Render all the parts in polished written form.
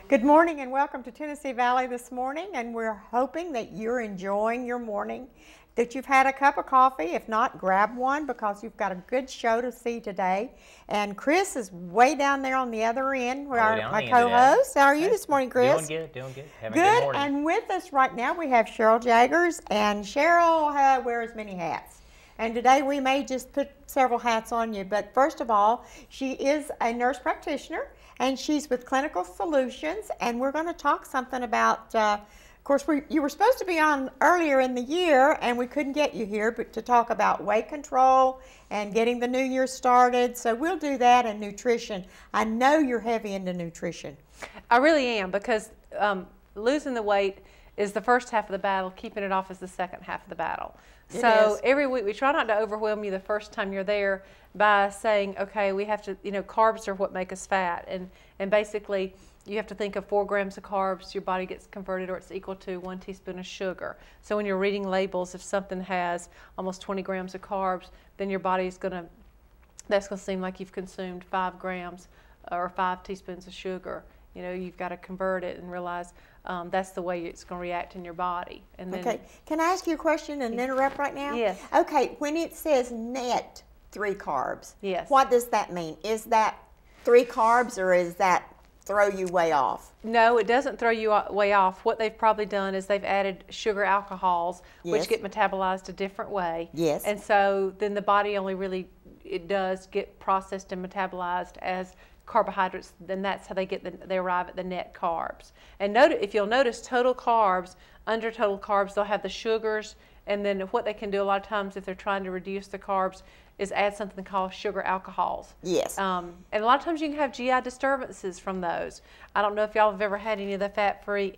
Good morning and welcome to Tennessee Valley this morning, and we're hoping that you're enjoying your morning, that you've had a cup of coffee. If not, grab one because you've got a good show to see today. And Chris is way down there on the other end, where my co-host. How are you this morning, Chris? Doing good. Having a good morning. And with us right now we have Cheryl Jaggers, and Cheryl wears many hats. And today we may just put several hats on you, but first of all, she is a nurse practitioner, and she's with Clinical Solutions, and we're going to talk something about, of course, you were supposed to be on earlier in the year, and we couldn't get you here, but to talk about weight control and getting the new year started. So we'll do that, and nutrition. I know you're heavy into nutrition. I really am, because losing the weight is the first half of the battle, keeping it off is the second half of the battle. So every week we try not to overwhelm you the first time you're there by saying, okay, we have to, carbs are what make us fat. And basically you have to think of 4 grams of carbs, your body gets converted, or it's equal to 1 teaspoon of sugar. So when you're reading labels, if something has almost 20 grams of carbs, then your body's that's going to seem like you've consumed 5 grams or 5 teaspoons of sugar. You've got to convert it and realize that's the way it's going to react in your body. And then, okay, can I ask you a question and interrupt right now? Yes. Okay, when it says net 3 carbs, yes, what does that mean? Is that 3 carbs, or is that throw you way off? No, it doesn't throw you way off. What they've probably done is they've added sugar alcohols, which get metabolized a different way. Yes. And so then the body only it does get processed and metabolized as carbohydrates. Then that's how they arrive at the net carbs. And if you'll notice, total carbs, under total carbs, they'll have the sugars, and then what they can do a lot of times if they're trying to reduce the carbs is add something called sugar alcohols. Yes. And a lot of times you can have GI disturbances from those. I don't know if y'all have ever had any of the fat-free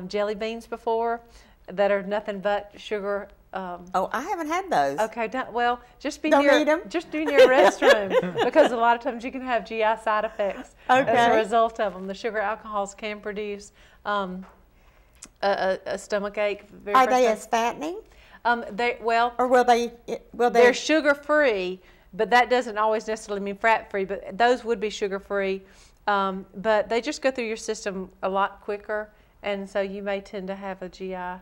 jelly beans before that are nothing but sugar. Oh, I haven't had those. Okay, well, just be don't near, need them. just be near a restroom, because a lot of times you can have GI side effects as a result of them. The sugar alcohols can produce a stomach ache. Are they as fattening? Or will they? They're sugar free, but that doesn't always necessarily mean fat free. But those would be sugar free, but they just go through your system a lot quicker, and so you may tend to have a GI.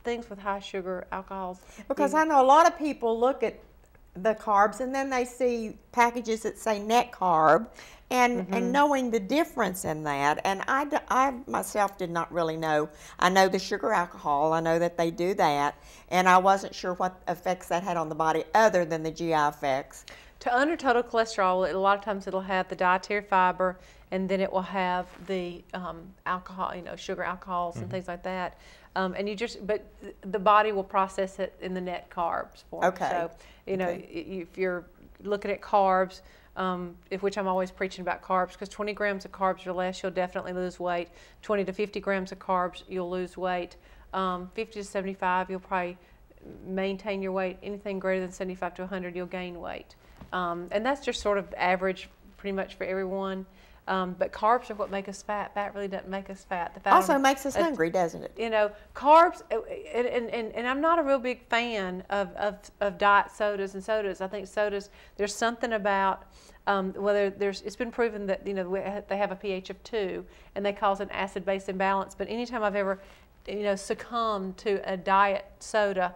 Things with high sugar alcohols. Because I know a lot of people look at the carbs and then they see packages that say net carb, and knowing the difference in that, and I myself did not really know. I know the sugar alcohol, I know that they do that, and I wasn't sure what effects that had on the body other than the GI effects. Under total cholesterol, a lot of times it'll have the dietary fiber, and then it will have the alcohol, sugar alcohols and things like that. But the body will process it in the net carbs for okay. So, if you're looking at carbs, which I'm always preaching about carbs, because 20 grams of carbs or less, you'll definitely lose weight. 20 to 50 grams of carbs, you'll lose weight. 50 to 75, you'll probably maintain your weight. Anything greater than 75 to 100, you'll gain weight. And that's just sort of average pretty much for everyone. But carbs are what make us fat. Fat really doesn't make us fat. The fat also makes us hungry, doesn't it? Carbs, and I'm not a real big fan of diet sodas and sodas. I think sodas, there's something about, it's been proven that, they have a pH of 2 and they cause an acid-base imbalance. But anytime I've ever, succumbed to a diet soda,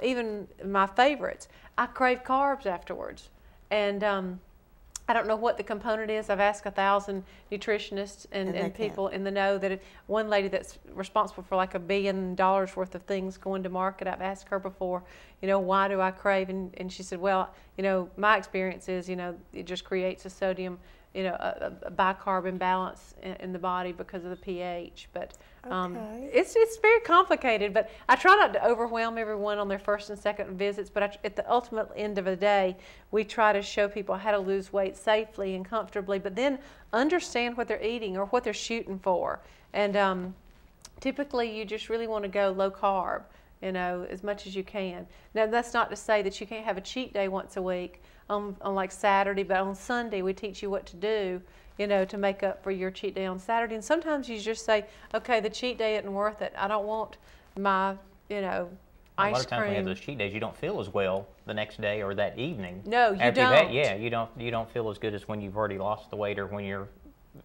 even my favorites, I crave carbs afterwards. And I don't know what the component is. I've asked 1,000 nutritionists and people in the know. One lady that's responsible for like $1 billion worth of things going to market, I've asked her before, why do I crave? And she said, well, my experience is, it just creates a sodium, a bicarb imbalance in the body because of the pH. But it's very complicated. But I try not to overwhelm everyone on their first and second visits. But at the ultimate end of the day, we try to show people how to lose weight safely and comfortably, but then understand what they're eating or what they're shooting for. And typically, you just really want to go low carb, as much as you can. Now, that's not to say that you can't have a cheat day once a week on like Saturday, but on Sunday we teach you what to do, to make up for your cheat day on Saturday. And sometimes you just say, okay, the cheat day isn't worth it. I don't want my, ice A lot of times cream. when you have those cheat days, you don't feel as well the next day or that evening. No, you After don't. You don't feel as good as when you've already lost the weight or when you're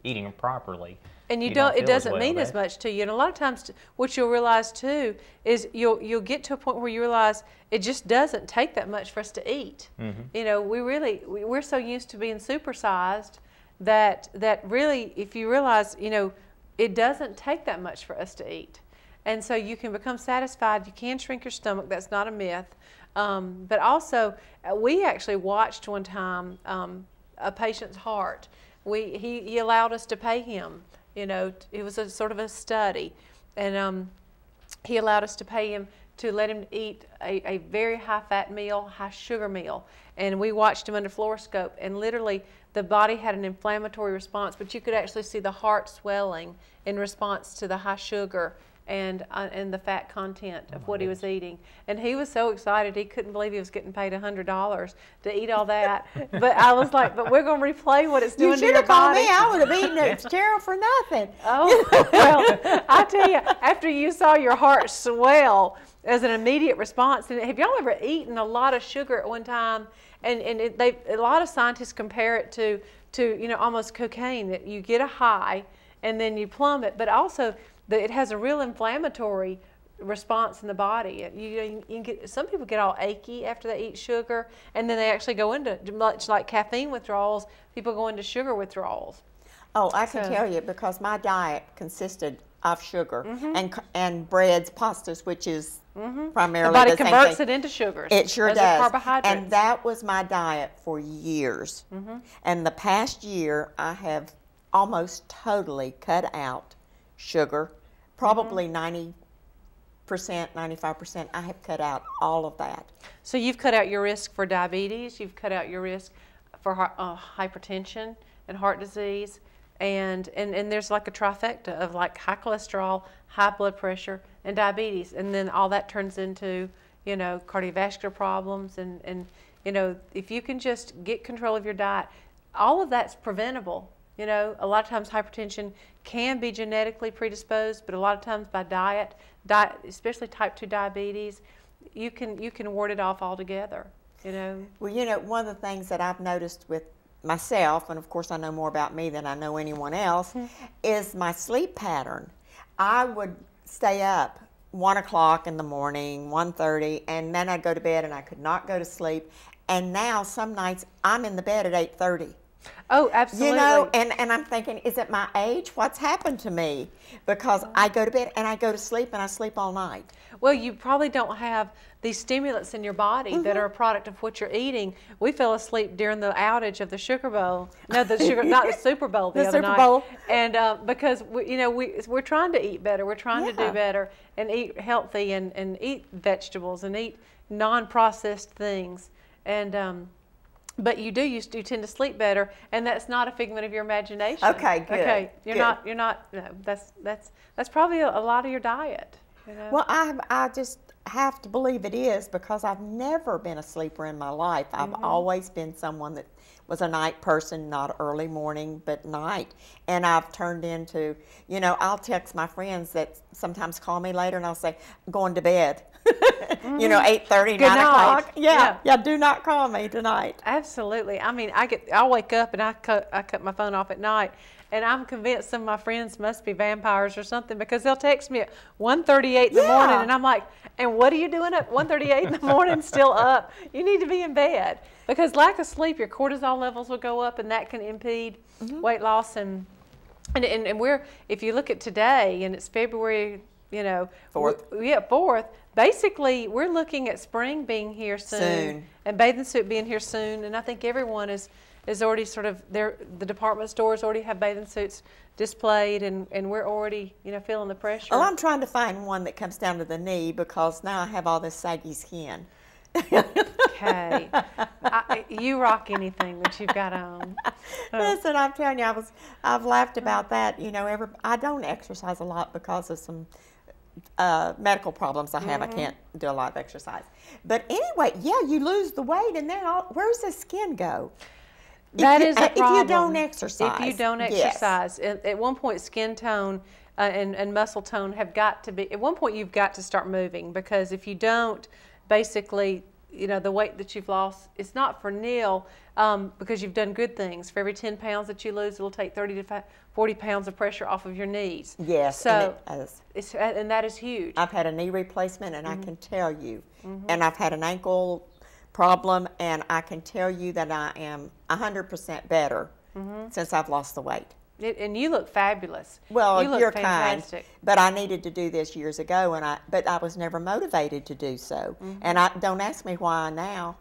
eating properly. And you don't don't. It feel as doesn't well. mean as much to you. And a lot of times, what you'll realize too is you'll get to a point where you realize it just doesn't take that much for us to eat. You know, we're so used to being supersized that really, if you realize, you know, it doesn't take that much for us to eat. And so you can become satisfied. You can shrink your stomach. That's not a myth. But also, we actually watched one time a patient's heart. He allowed us to pay him. You know, it was a sort of a study, and he allowed us to pay him to let him eat a very high-fat meal, high-sugar meal. And we watched him under fluoroscope, and literally the body had an inflammatory response, but you could actually see the heart swelling in response to the high sugar and the fat content of what he was eating. And he was so excited, he couldn't believe he was getting paid $100 to eat all that. But I was like, but we're going to replay what it's doing to your body. You should have called me. I would have eaten it, Cheryl, for nothing. Oh, well, I tell you, after you saw your heart swell as an immediate response, and have y'all ever eaten a lot of sugar at one time? And a lot of scientists compare it to you know, almost cocaine, that you get a high and then you plummet, but also it has a real inflammatory response in the body. You can get, some people get all achy after they eat sugar, and then they actually go into, much like caffeine withdrawals, people go into sugar withdrawals. Oh, I can tell you, because my diet consisted of sugar and breads, pastas, which is primarily the body the same converts thing. it into sugars. It sure as a does. carbohydrate. And that was my diet for years. And the past year, I have almost totally cut out sugar. Probably 90%, 95%, I have cut out all of that. So you've cut out your risk for diabetes, you've cut out your risk for hypertension and heart disease, and there's like a trifecta of like high cholesterol, high blood pressure, and diabetes, and then all that turns into, you know, cardiovascular problems, and you know, if you can just get control of your diet, all of that's preventable. You know, a lot of times hypertension can be genetically predisposed, but a lot of times by diet, especially type 2 diabetes, you can ward it off altogether, you know. Well, you know, one of the things that I've noticed with myself, and of course I know more about me than I know anyone else, is my sleep pattern. I would stay up 1 o'clock in the morning, 1:30, and then I'd go to bed and I could not go to sleep. And now some nights I'm in the bed at 8:30. Oh, absolutely. You know, and I'm thinking, is it my age? What's happened to me? Because I go to bed and I go to sleep and I sleep all night. Well, you probably don't have these stimulants in your body that are a product of what you're eating. We fell asleep during the outage of the Sugar Bowl. No, the Sugar, not the Super Bowl the other Super night. Bowl. And because we're trying to eat better. We're trying to do better and eat healthy and eat vegetables and eat non-processed things. And but you tend to sleep better, and that's not a figment of your imagination. Okay, good. Okay, you're good. not. No, that's probably a lot of your diet. You know? Well, I just have to believe it is, because I've never been a sleeper in my life. I've always been someone that was a night person, not early morning, but night. And I've turned into, you know, I'll text my friends that sometimes call me later, and I'll say, I'm going to bed. You know, 8:30, 9 o'clock. Yeah, do not call me tonight. Absolutely. I mean, I'll wake up and I cut my phone off at night, and I'm convinced some of my friends must be vampires or something, because they'll text me at 1:38 in the morning, and I'm like, and what are you doing at 1:38 in the morning still up? You need to be in bed. Because lack of sleep, your cortisol levels will go up, and that can impede weight loss. And we're, if you look at today, and it's February, you know, 4th. 4th. Basically, we're looking at spring being here soon. And bathing suit being here soon. And I think everyone is already sort of there. The department stores already have bathing suits displayed, and we're already, you know, feeling the pressure. Well, I'm trying to find one that comes down to the knee, because now I have all this saggy skin. Okay, you rock anything that you've got on. Listen, I'm telling you, I've laughed about that. You know, I don't exercise a lot because of some medical problems I have. I can't do a lot of exercise. But anyway, yeah, you lose the weight, and then where's the skin go? That is a problem. If you don't exercise. If you don't exercise. Yes. At one point, skin tone and muscle tone have got to be, at one point you've got to start moving, because if you don't, basically the weight that you've lost, it's not for nil, because you've done good things. For every 10 pounds that you lose, it'll take 30 to 40 pounds of pressure off of your knees. Yes, so and that is huge. I've had a knee replacement, and I can tell you, and I've had an ankle problem, and I can tell you that I am 100% better since I've lost the weight. And you look fabulous. Well, you look you're fantastic. kind, but I needed to do this years ago, but I was never motivated to do so. And don't ask me why now.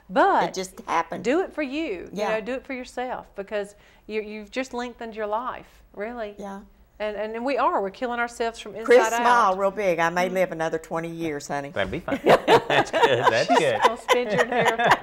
But it just happened. Do it for you. Yeah. Do it for yourself, because you've just lengthened your life, really. Yeah. And we're killing ourselves from inside Chris, out. smile real big. I may live another 20 years, honey. That'd be fine. That's good. That's good. Don't spend your inheritance.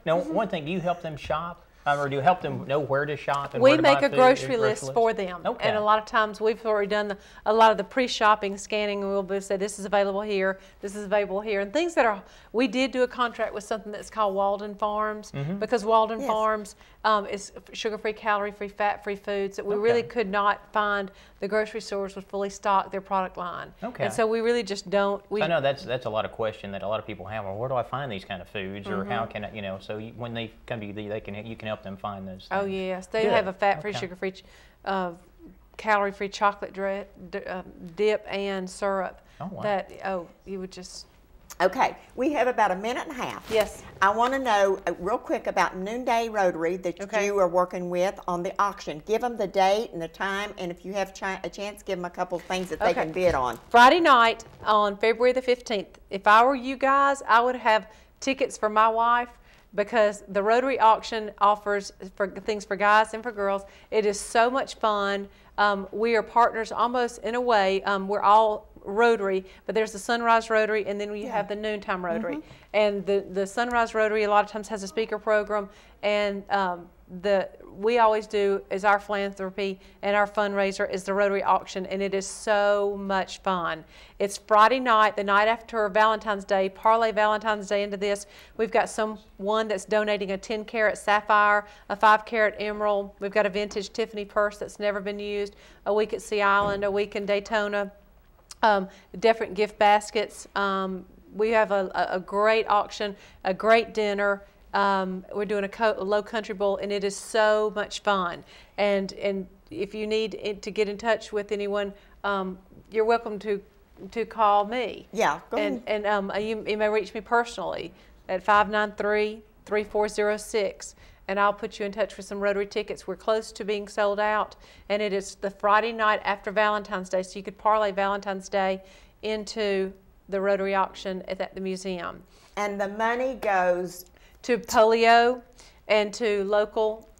Now, one thing, do you help them shop? Or do you help them know where to shop? And We where to make buy a food? grocery list for them. Okay. And a lot of times we've already done a lot of the pre-shopping scanning, and we'll say this is available here, this is available here. And things that are, we did do a contract with something that's called Walden Farms, because Walden Farms is sugar-free, calorie-free, fat-free foods that we really could not find. The grocery stores would fully stock their product line. Okay. And so we really just don't. I know that's a lot of question that a lot of people have. Well, where do I find these kind of foods, or how can I, so when they come to you, you can help them find those things. Oh yes, they Good. have a fat-free, sugar-free, calorie-free chocolate dip and syrup. Oh, wow. That you would just. Okay, we have about a minute and a half. Yes. I want to know real quick about Noonday Rotary that you are working with on the auction. Give them the date and the time, and if you have a chance, give them a couple of things that they can bid on. Friday night on February the 15th. If I were you guys, I would have tickets for my wife, because the Rotary auction offers things for guys and for girls. It is so much fun. We are partners almost in a way. We're all Rotary, but there's the Sunrise Rotary, and then we have the Noontime Rotary. And the Sunrise Rotary a lot of times has a speaker program, and we always do is our philanthropy, and our fundraiser is the Rotary auction, and it is so much fun. It's Friday night, the night after Valentine's Day. Parlay Valentine's Day into this. We've got someone that's donating a 10-carat sapphire, a 5-carat emerald. We've got a vintage Tiffany purse that's never been used, a week at Sea Island, a week in Daytona. Different gift baskets. We have a great auction, a great dinner. We're doing a low country bowl, and it is so much fun. And if you need to get in touch with anyone, you're welcome to call me. Yeah, go ahead. And you may reach me personally at 593-3406. And I'll put you in touch with some Rotary tickets. We're close to being sold out, and it is the Friday night after Valentine's Day, so you could parlay Valentine's Day into the Rotary auction at the museum. And the money goes to polio and to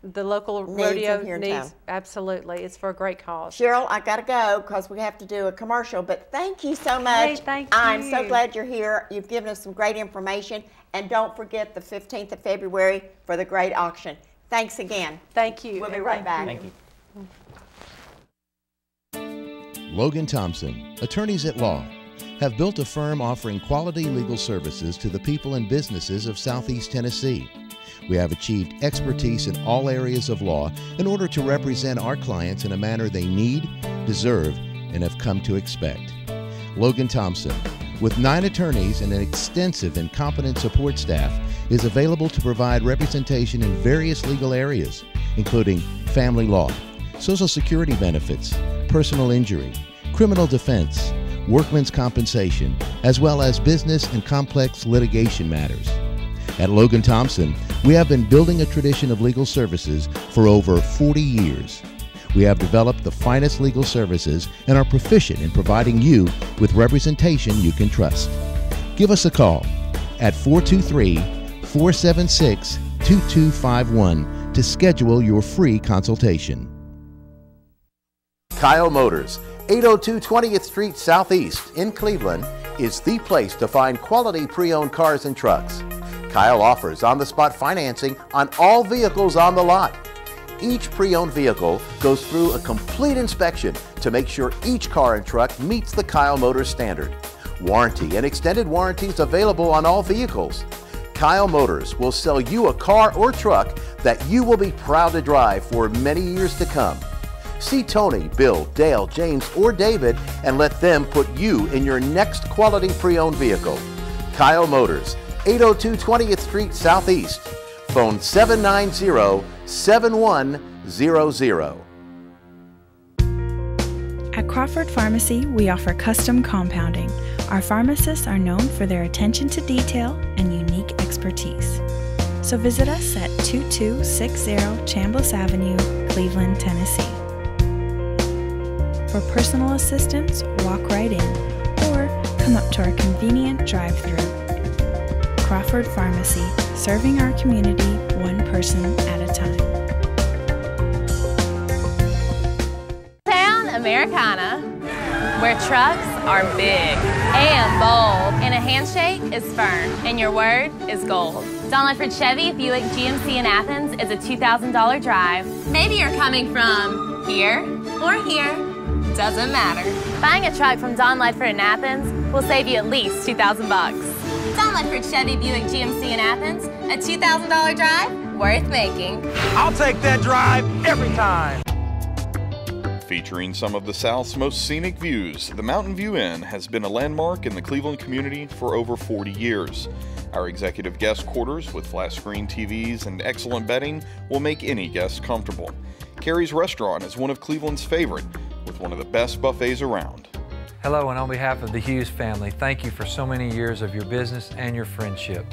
the local rodeo here in needs. town. Absolutely, it's for a great cause. Cheryl, I gotta go because we have to do a commercial, but thank you so much. Hey, thank I'm so you. glad you're here. You've given us some great information, and don't forget the 15th of February for the great auction. Thanks again. Thank you. We'll be right back. Thank you. Logan Thompson, attorneys at law, have built a firm offering quality legal services to the people and businesses of Southeast Tennessee. We have achieved expertise in all areas of law in order to represent our clients in a manner they need, deserve, and have come to expect. Logan Thompson, with 9 attorneys and an extensive and competent support staff, is available to provide representation in various legal areas, including family law, Social Security benefits, personal injury, criminal defense, workmen's compensation, as well as business and complex litigation matters. At Logan Thompson, we have been building a tradition of legal services for over 40 years. We have developed the finest legal services and are proficient in providing you with representation you can trust. Give us a call at 423-476-2251 to schedule your free consultation. Kyle Motors, 802 20th Street Southeast in Cleveland, is the place to find quality pre-owned cars and trucks. Kyle offers on-the-spot financing on all vehicles on the lot. Each pre-owned vehicle goes through a complete inspection to make sure each car and truck meets the Kyle Motors standard. Warranty and extended warranties available on all vehicles. Kyle Motors will sell you a car or truck that you will be proud to drive for many years to come. See Tony, Bill, Dale, James, or David and let them put you in your next quality pre-owned vehicle. Kyle Motors, 802 20th Street Southeast. Phone 790-7100. At Crawford Pharmacy, we offer custom compounding. Our pharmacists are known for their attention to detail and unique expertise. So visit us at 2260 Chambliss Avenue, Cleveland, Tennessee. For personal assistance, walk right in or come up to our convenient drive-thru. Crawford Pharmacy, serving our community one person at a time. Town Americana, where trucks are big and bold, and a handshake is firm, and your word is gold. Don Ledford Chevy Buick GMC in Athens is a $2,000 drive. Maybe you're coming from here or here, doesn't matter. Buying a truck from Don Ledford in Athens will save you at least $2,000 bucks. Don Ledford Chevy Buick GMC in Athens, a $2,000 drive worth making. I'll take that drive every time. Featuring some of the South's most scenic views, the Mountain View Inn has been a landmark in the Cleveland community for over 40 years. Our executive guest quarters with flat screen TVs and excellent bedding will make any guest comfortable. Carrie's Restaurant is one of Cleveland's favorite, with one of the best buffets around. Hello, and on behalf of the Hughes family, thank you for so many years of your business and your friendship.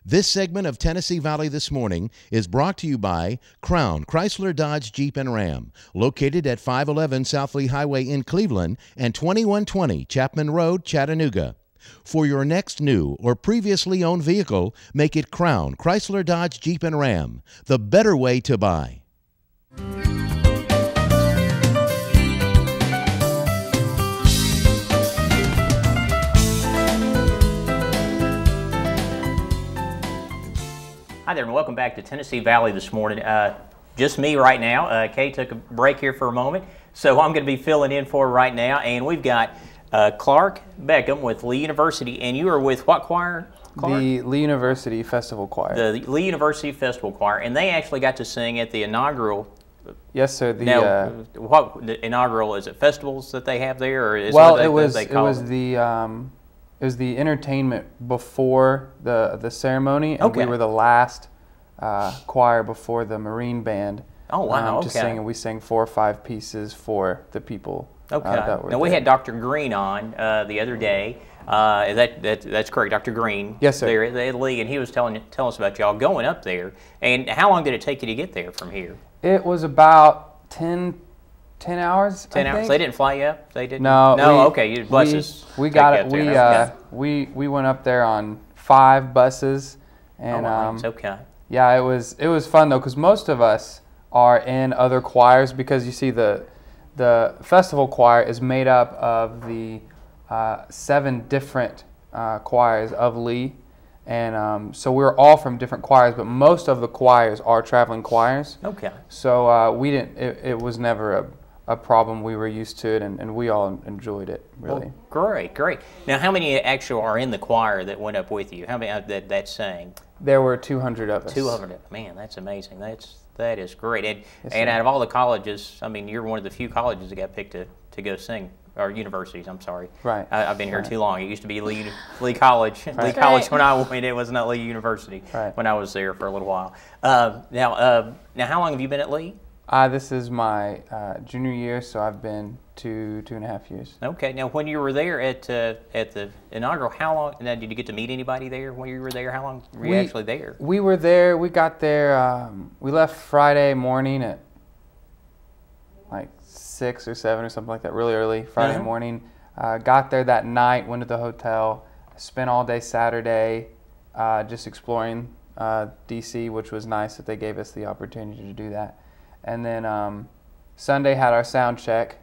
This segment of Tennessee Valley This Morning is brought to you by Crown Chrysler Dodge Jeep and Ram, located at 511 South Lee Highway in Cleveland and 2120 Chapman Road, Chattanooga. For your next new or previously owned vehicle, make it Crown Chrysler Dodge Jeep and Ram, the better way to buy. Hi there, and welcome back to Tennessee Valley this morning. Just me right now. Kay took a break here for a moment, so I'm going to be filling in for her right now. And we've got Clark Beckham with Lee University, and you are with what choir, Clark? The Lee University Festival Choir. The Lee University Festival Choir, and they actually got to sing at the inaugural. Yes, sir. What the inaugural, is it festivals that they have there, or is well, what it was the entertainment before the ceremony, and we were the last choir before the Marine Band. Oh wow! To sing, and we sang 4 or 5 pieces for the people. Okay. Now we had Dr. Green on the other day. That's correct, Dr. Green. Yes, sir. There at Lee, and he was telling us about y'all going up there. And how long did it take you to get there from here? It was about 10 hours. 10 hours. They didn't fly you up. They didn't. No. Okay. You buses. We got it. We went up there on 5 buses, and okay. Yeah, it was fun though, because most of us are in other choirs, because you see the festival choir is made up of the 7 different choirs of Lee, and so we're all from different choirs, but most of the choirs are traveling choirs. Okay. So we didn't. It was never a problem. We were used to it, and we all enjoyed it, really. Well, great. Now, how many actually are in the choir that went up with you? How many that sang? There were 200 of us. 200. Man, that's amazing. That is great. And out of all the colleges, I mean, you're one of the few colleges that got picked to go sing, or universities, I'm sorry. Right. I've been here too long. It used to be Lee College. Right. Lee College when I went, it was not Lee University when I was there for a little while. Now, how long have you been at Lee? This is my junior year, so I've been 2.5 years. Okay. Now, when you were there at the inaugural, how long? Now, did you get to meet anybody there when you were there? How long were you actually there? We were there. We got there. We left Friday morning at like 6 or 7 or something like that. Really early Friday morning. Got there that night. Went to the hotel. Spent all day Saturday just exploring DC, which was nice that they gave us the opportunity to do that. And then Sunday had our sound check,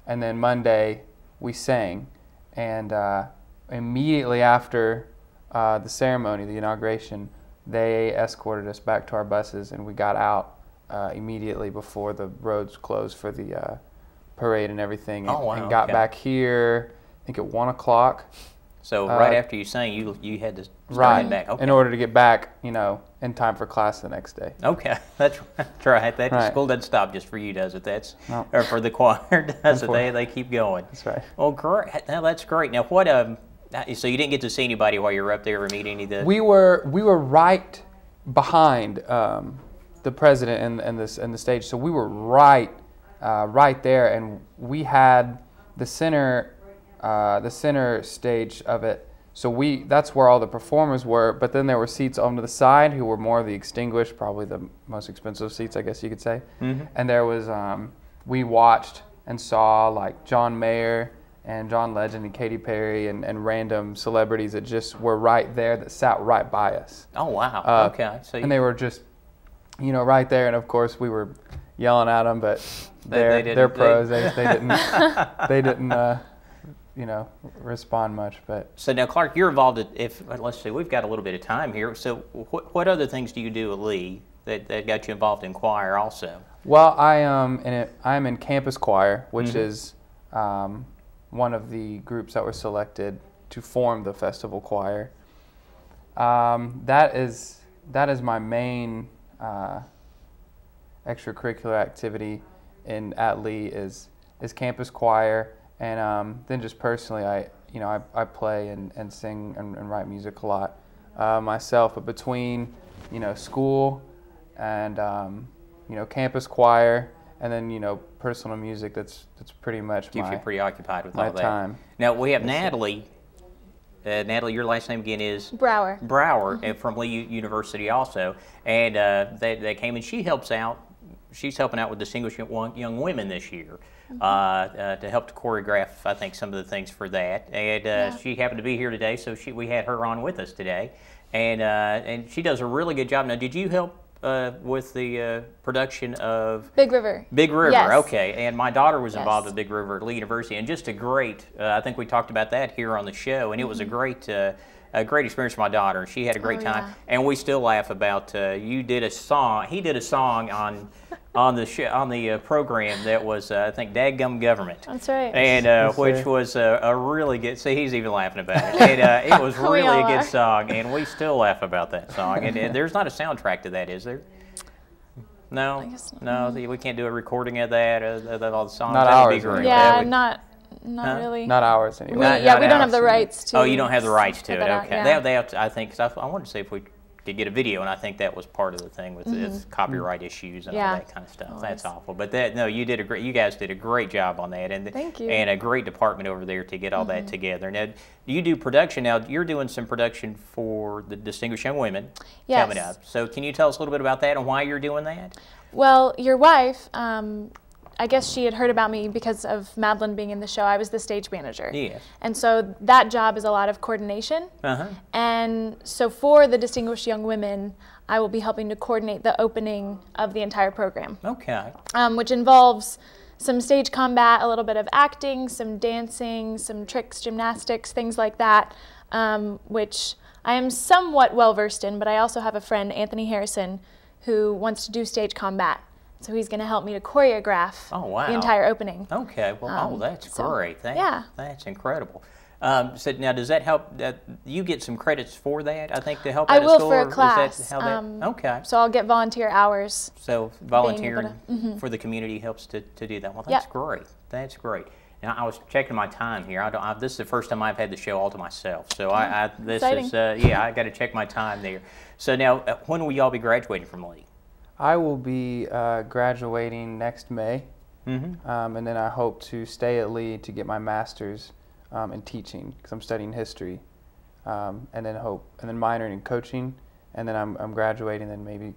and then Monday we sang. And immediately after the ceremony, the inauguration, they escorted us back to our buses, and we got out immediately before the roads closed for the parade and everything, and got back here, I think at 1 o'clock. So right after you sang, you had to start heading back. Okay. In order to get back, you know, in time for class the next day. Okay, that's right. That school doesn't stop just for you, does it? Or for the choir, does it? They keep going. That's right. Well, great. Now that's great. Now what? So you didn't get to see anybody while you were up there or meet any of the? We were right behind the president and the stage, so we were right there, and we had the center stage of it. So that's where all the performers were, but then there were seats on to the side who were more of the extinguished, probably the most expensive seats, I guess you could say. Mm-hmm. And there was, we watched and saw like John Mayer and John Legend and Katy Perry and random celebrities that just were right there, that sat right by us. Oh, wow. Okay. So and they were just, you know, right there, and of course we were yelling at them, but they're pros. They didn't you know, respond much. But so now, Clark, you're involved. Let's see, we've got a little bit of time here. So what other things do you do at Lee that got you involved in choir also? Well, I'm in campus choir, which is one of the groups that were selected to form the festival choir. That is my main extracurricular activity at Lee is campus choir. And then just personally, I play and sing and write music a lot myself. But between, you know, school and you know, campus choir, and then, you know, personal music, that's pretty much keeps you preoccupied with my all that. Time. Now we have Natalie. Natalie, your last name again is Brower. Brower, from Lee University also, and they came and she helps out. She's helping out with Distinguished Young Women this year. To help to choreograph, I think, some of the things for that. And she happened to be here today, so we had her on with us today. And she does a really good job. Now, did you help with the production of Big River? Big River, yes. Okay. And my daughter was involved with Big River at Lee University, and just a great, I think we talked about that here on the show, and it was a great experience for my daughter. She had a great time, and we still laugh about you did a song. He did a song on the program that was I think Dadgum Government. That's right. And which was a really good. See, he's even laughing about it. And it was really a good song, and we still laugh about that song. And there's not a soundtrack to that, is there? No, I guess no. We can't do a recording of that. Of all the songs. Not that ours. would be great. Yeah, not really. Not ours anyway. We don't have the rights to. Oh, you don't have the rights to it. Okay. Yeah. They have to, I think. Cause I wanted to see if we could get a video, and I think that was part of the thing with its copyright issues and all that kind of stuff. That's awful. But you guys did a great job on that, and thank you. And a great department over there to get all that together. Now, you do production. Now, you're doing some production for the Distinguished Young Women coming up. So, can you tell us a little bit about that and why you're doing that? Well, your wife, I guess she had heard about me because of Madeline being in the show. I was the stage manager. Yes. And so that job is a lot of coordination. And so for the Distinguished Young Women, I will be helping to coordinate the opening of the entire program. Okay. Which involves some stage combat, a little bit of acting, some dancing, some tricks, gymnastics, things like that, which I am somewhat well versed in, but I also have a friend, Anthony Harrison, who wants to do stage combat. So he's going to help me to choreograph the entire opening. Okay. Well, that's great. That's incredible. So now, does that help? You get some credits for that, I think, to help I at a will school? for a class. Is that how that, okay. So I'll get volunteer hours. So volunteering for the community helps to do that. Well, that's great. That's great. Now, I was checking my time here. This is the first time I've had the show all to myself. So I got to check my time there. So now, when will y'all be graduating from Lee? I will be graduating next May, and then I hope to stay at Lee to get my master's in teaching, because I'm studying history, and then minoring in coaching, and then I'm graduating and maybe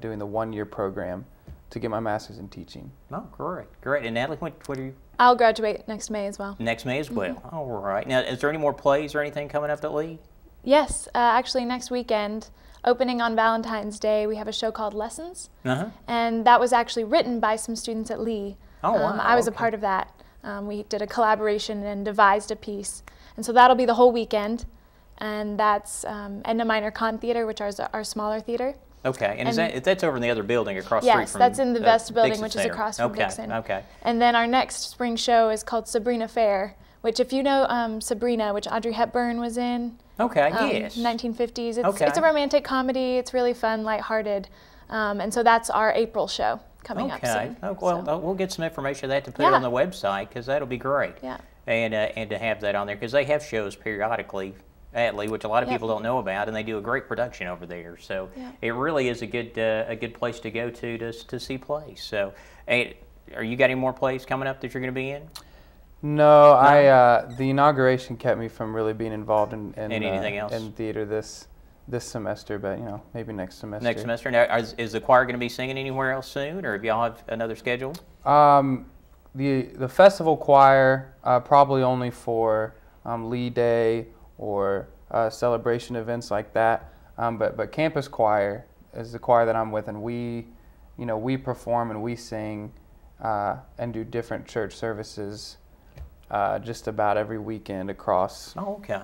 doing the 1-year program to get my master's in teaching. Oh, great. And Natalie, what are you? I'll graduate next May as well. Next May as well. All right. Now, is there any more plays or anything coming up at Lee? Yes, actually next weekend. Opening on Valentine's Day, we have a show called Lessons, and that was actually written by some students at Lee. Oh, wow. I was a part of that. We did a collaboration and devised a piece, and so that'll be the whole weekend, and that's Edna Minor Con Theater, which is our smaller theater. Okay, and that's over in the other building across the street from Yes, that's in the Vesta building, Dixon which Center. is across from Dixon. Okay. And then our next spring show is called Sabrina Fair, which if you know Sabrina, which Audrey Hepburn was in. Okay, yes. 1950s. Okay. It's a romantic comedy. It's really fun, lighthearted. And so that's our April show coming up soon. Oh, well, So. we'll get some information of that to put it on the website, because that'll be great. Yeah. And to have that on there, because they have shows periodically at Lee, which a lot of people don't know about, and they do a great production over there. So it really is a good place to go to see plays. So, are you got any more plays coming up that you're going to be in? No, the inauguration kept me from really being involved in anything else in theater this semester, but maybe next semester. Next semester. Now, is the choir going to be singing anywhere else soon, or if y'all have another schedule? The festival choir probably only for Lee Day or celebration events like that. But campus choir is the choir that I'm with, and we perform and we sing and do different church services just about every weekend across. Oh, okay.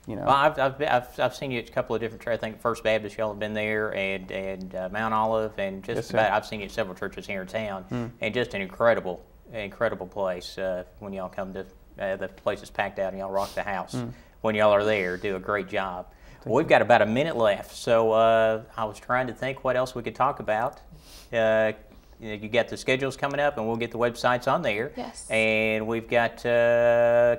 Well, I've seen you at a couple of different churches. I think First Baptist, y'all have been there, and Mount Olive, and just about. I've seen you at several churches here in town, and just an incredible place when y'all come to. The place is packed out, and y'all rock the house. When y'all are there, do a great job. Well, we've got about a minute left, so I was trying to think what else we could talk about. You got the schedules coming up, and we'll get the websites on there. Yes. And we've got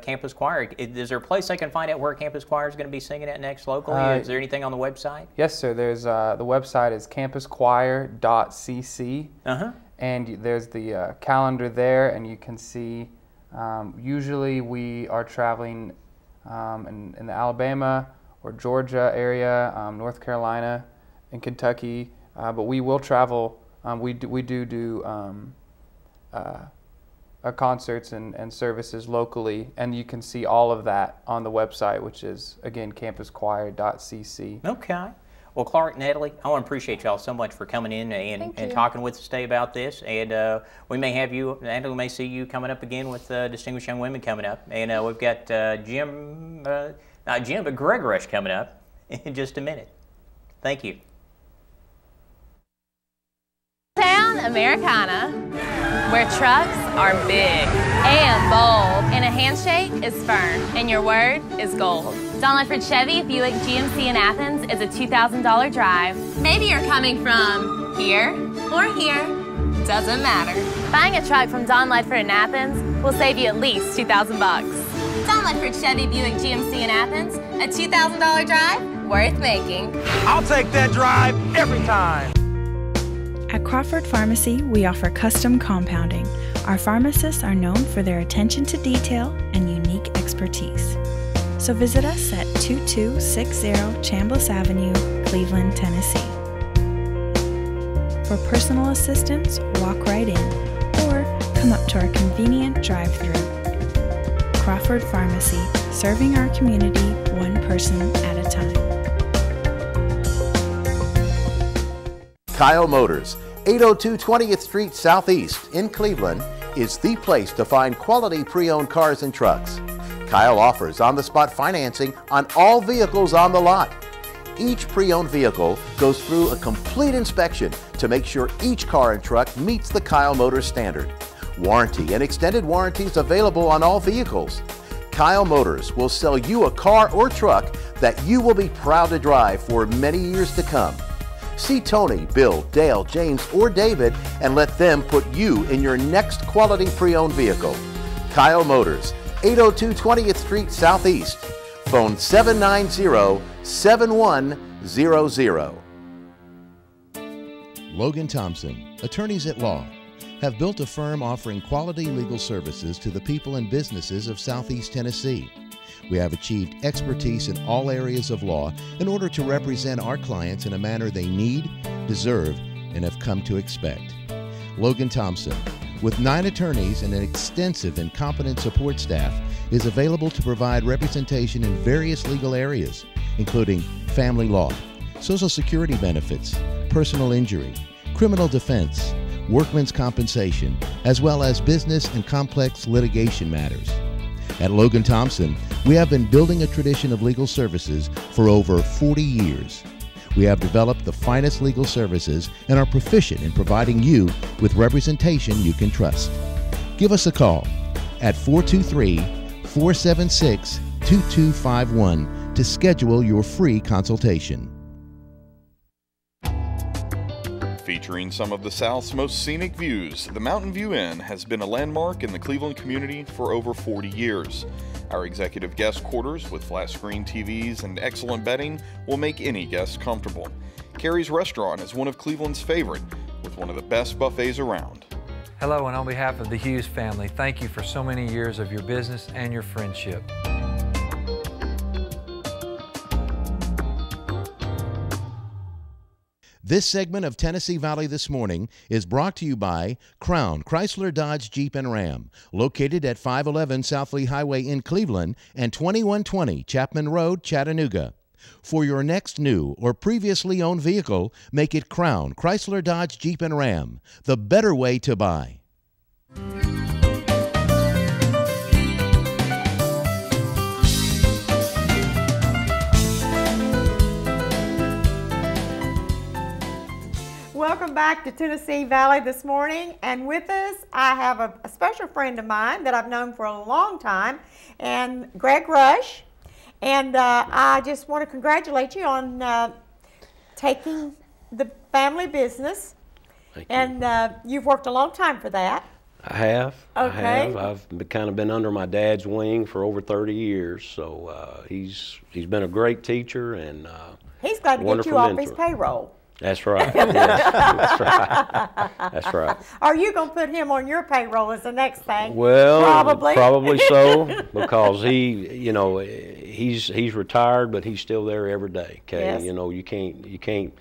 Campus Choir. Is there a place I can find out where Campus Choir is going to be singing at next locally? Is there anything on the website? Yes, sir. There's the website is campuschoir.cc, and there's the calendar there, and you can see. Usually we are traveling in the Alabama or Georgia area, North Carolina, and Kentucky, but we will travel. We do concerts and services locally, and you can see all of that on the website, which is, again, campuschoir.cc. Okay. Well, Clark, Natalie, I want to appreciate y'all so much for coming in and talking with us today about this. And we may have you, Natalie, may see you coming up again with Distinguished Young Women coming up. And we've got not Jim, but Greg Rush coming up in just a minute. Thank you. Town Americana, where trucks are big and bold, and a handshake is firm, and your word is gold. Don Ledford Chevy Buick GMC in Athens is a $2,000 drive. Maybe you're coming from here or here, doesn't matter. Buying a truck from Don Ledford in Athens will save you at least $2,000 bucks. Don Ledford Chevy Buick GMC in Athens, a $2,000 drive worth making. I'll take that drive every time. At Crawford Pharmacy, we offer custom compounding. Our pharmacists are known for their attention to detail and unique expertise. So visit us at 2260 Chambliss Avenue, Cleveland, Tennessee. For personal assistance, walk right in or come up to our convenient drive-thru. Crawford Pharmacy, serving our community one person at a time. Kyle Motors, 802 20th Street Southeast in Cleveland, is the place to find quality pre-owned cars and trucks. Kyle offers on-the-spot financing on all vehicles on the lot. Each pre-owned vehicle goes through a complete inspection to make sure each car and truck meets the Kyle Motors standard. Warranty and extended warranties available on all vehicles. Kyle Motors will sell you a car or truck that you will be proud to drive for many years to come. See Tony, Bill, Dale, James, or David and let them put you in your next quality pre-owned vehicle. Kyle Motors, 802 20th Street Southeast. Phone 790-7100. Logan Thompson, attorneys at law, have built a firm offering quality legal services to the people and businesses of Southeast Tennessee. We have achieved expertise in all areas of law in order to represent our clients in a manner they need, deserve, and have come to expect. Logan Thompson, with 9 attorneys and an extensive and competent support staff, is available to provide representation in various legal areas, including family law, Social Security benefits, personal injury, criminal defense, workmen's compensation, as well as business and complex litigation matters. At Logan Thompson, we have been building a tradition of legal services for over 40 years. We have developed the finest legal services and are proficient in providing you with representation you can trust. Give us a call at 423-4 476-2251 to schedule your free consultation. Featuring some of the South's most scenic views, the Mountain View Inn has been a landmark in the Cleveland community for over 40 years. Our executive guest quarters with flat screen TVs and excellent bedding will make any guest comfortable. Carrie's Restaurant is one of Cleveland's favorite, with one of the best buffets around. Hello, and on behalf of the Hughes family, thank you for so many years of your business and your friendship. This segment of Tennessee Valley This Morning is brought to you by Crown Chrysler Dodge Jeep and Ram, located at 511 South Lee Highway in Cleveland and 2120 Chapman Road, Chattanooga. For your next new or previously owned vehicle, make it Crown Chrysler Dodge Jeep and Ram, the better way to buy. Welcome back to Tennessee Valley This Morning, and with us I have a special friend of mine that I've known for a long time, and Greg Rush, and I just want to congratulate you on taking the family business. Thank you. And you've worked a long time for that. I have. Okay. I have. I've kind of been under my dad's wing for over 30 years, so he's been a great teacher and he's glad to get you off his payroll. That's right. Yes, that's right. That's right. Are you going to put him on your payroll as the next thing? Well, probably so, because he's retired, but he's still there every day. Okay, yes. You know, you can't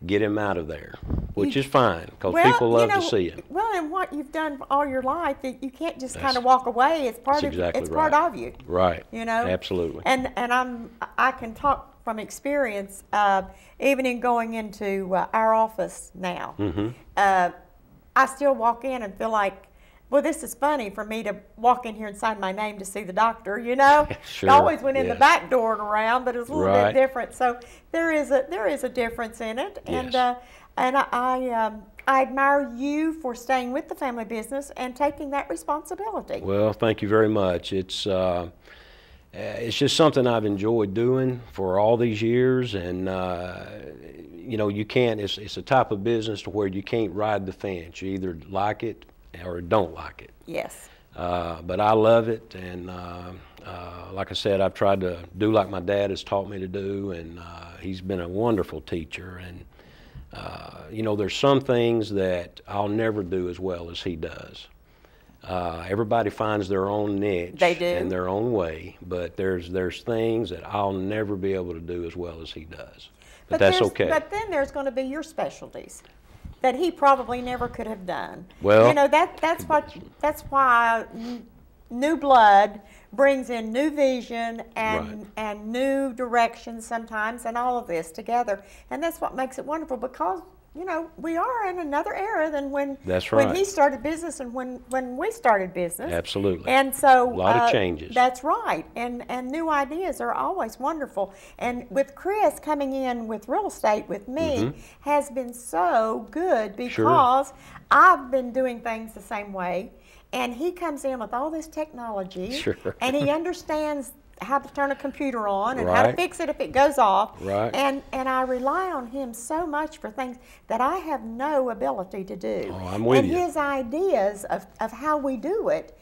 get him out of there, which is fine because people love to see him. Well, and what you've done all your life, you can't just kind of walk away. It's part of exactly part of you. Right. You know. Absolutely. And I can talk from experience, even in going into our office now. Mm-hmm. I still walk in and feel like, well, this is funny for me to walk in here and sign my name to see the doctor, you know? Sure. I always went in the back door and around, but it was a little bit different. So there is a difference in it. Yes. And I admire you for staying with the family business and taking that responsibility. Well, thank you very much. It's just something I've enjoyed doing for all these years, and you know, you can't. It's a type of business to where you can't ride the fence. You either like it or don't like it. Yes. But I love it, and like I said, I've tried to do like my dad has taught me to do, and he's been a wonderful teacher. And you know, there's some things that I'll never do as well as he does. Everybody finds their own niche and their own way, but there's things that I'll never be able to do as well as he does. But that's okay. But then there's going to be your specialties that he probably never could have done. Well, you know, that's why new blood brings in new vision and new direction sometimes, and all of this together, and that's what makes it wonderful, because you know, we are in another era than when he started business and when we started business. Absolutely. And so a lot of changes. That's right. And new ideas are always wonderful. And with Chris coming in with real estate with me has been so good, because I've been doing things the same way, and he comes in with all this technology, and he understands how to turn a computer on and how to fix it if it goes off. Right. And I rely on him so much for things that I have no ability to do. Oh, I'm with you. And his ideas of how we do it,